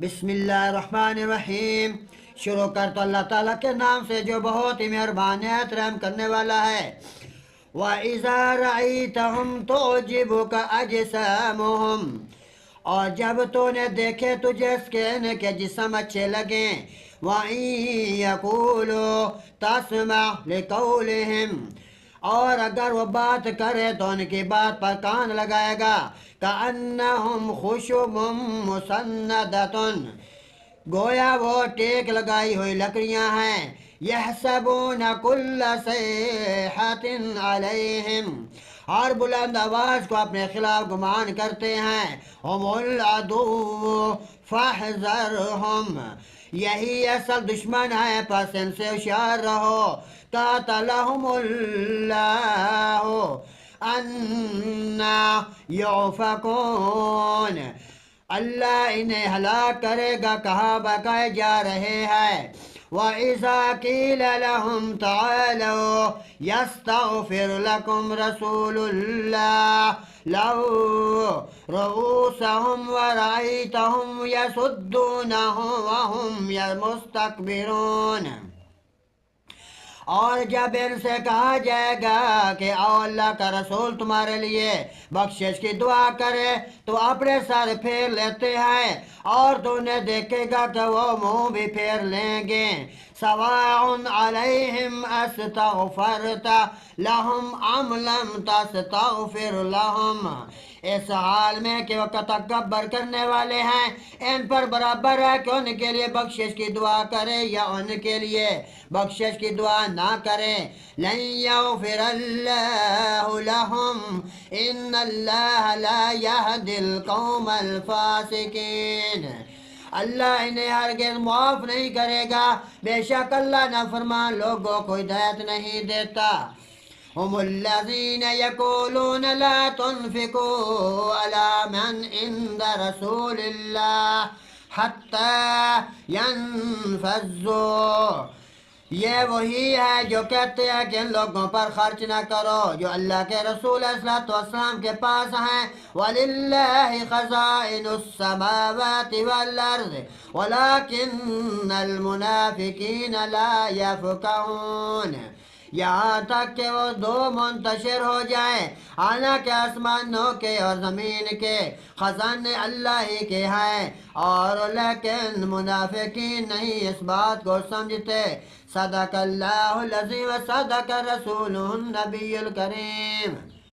بسم اللہ الرحمن الرحیم۔ شروع کر تو اللہ تعالیٰ کے نام سے جو بہت ہی مہربان نہایت رحم کرنے والا ہے۔ وَإِذَا رَأَيْتَهُمْ تُعْجِبُكَ أَجْسَامُهُمْ، اور جب تو نے دیکھے تجھے اس کے ان کے جسم اچھے لگیں۔ وَإِن يَقُولُوا تَسْمَعْ لِقَوْلِهِمْ، اور اگر وہ بات کرے تو ان کی بات پر کان لگائے گا۔ كَأَنَّهُمْ خُشُبٌ مُّسَنَّدَةٌ، گویا وہ ٹیک لگائی ہوئی لکڑیاں ہیں۔ يَحْسَبُونَ كُلَّ صَيْحَةٍ عَلَيْهِمْ، اور بلند آواز کو اپنے خلاف گمان کرتے ہیں۔ هُمُ الْعَدُوُّ فَاحْذَرْهُمْ، یہی اصل دشمن ہے پس ان سے ہوشیار رہو۔ قَاتَلَهُمُ اللَّهُ أَنَّىٰ يُؤْفَكُونَ، اللہ انہیں ہلاک کرے گا کہاں بکائے جا رہے ہیں۔ وَإِذَا قِيلَ لَهُمْ تَعَالَوْا يَسْتَغْفِرْ لَكُمْ رَسُولُ اللَّهِ لَوَّوْا رُءُوسَهُمْ وَرَأَيْتَهُمْ يَصُدُّونَ وَهُمْ مُسْتَكْبِرُونَ، اور جب ان سے کہا جائے گا کہ آؤ اللہ کا رسول تمہارے لیے بخشش کی دعا کرے تو اپنے سر پھیر لیتے ہیں، اور تو انہیں دیکھے گا کہ وہ منہ بھی پھیر لیں گے۔ سواء علیہم استغفرت لہم ام لم تستغفر لہم، اس حال میں کہ وہ تکبر کرنے والے ہیں ان پر برابر ہے کہ ان کے لیے بخشش کی دعا کرے یا ان کے لیے بخشش کی دعا نہ کرے۔ لن یغفر اللہ لہم ان اللہ لا یہدی القوم الفاسقین، اللہ انہیں ہرگز معاف نہیں کرے گا، بے شک اللہ نافرمان لوگوں کو ہدایت نہیں دیتا۔ هم الذين يقولون لا تنفقوا على من عند رسول الله حتى ينفضوا، یہ وہی ہے جو کہتے ہیں کہ ان لوگوں پر خرچ نہ کرو جو اللہ کے رسول صلی اللہ علیہ وسلم کے پاس ہیں۔ وَلِلَّهِ خَزَائِنُ السَّمَاوَاتِ وَالْأَرْضِ وَلَكِنَّ الْمُنَافِقِينَ لَا يَفْقَهُونَ، یہاں تک کہ وہ دو منتشر ہو جائیں، حالانکہ آسمانوں کے اور زمین کے خزانے اللہ ہی کے ہیں، اور لیکن منافقین نہیں اس بات کو سمجھتے۔ صدق اللہ العظیم و صدق رسولہ النبی الکریم۔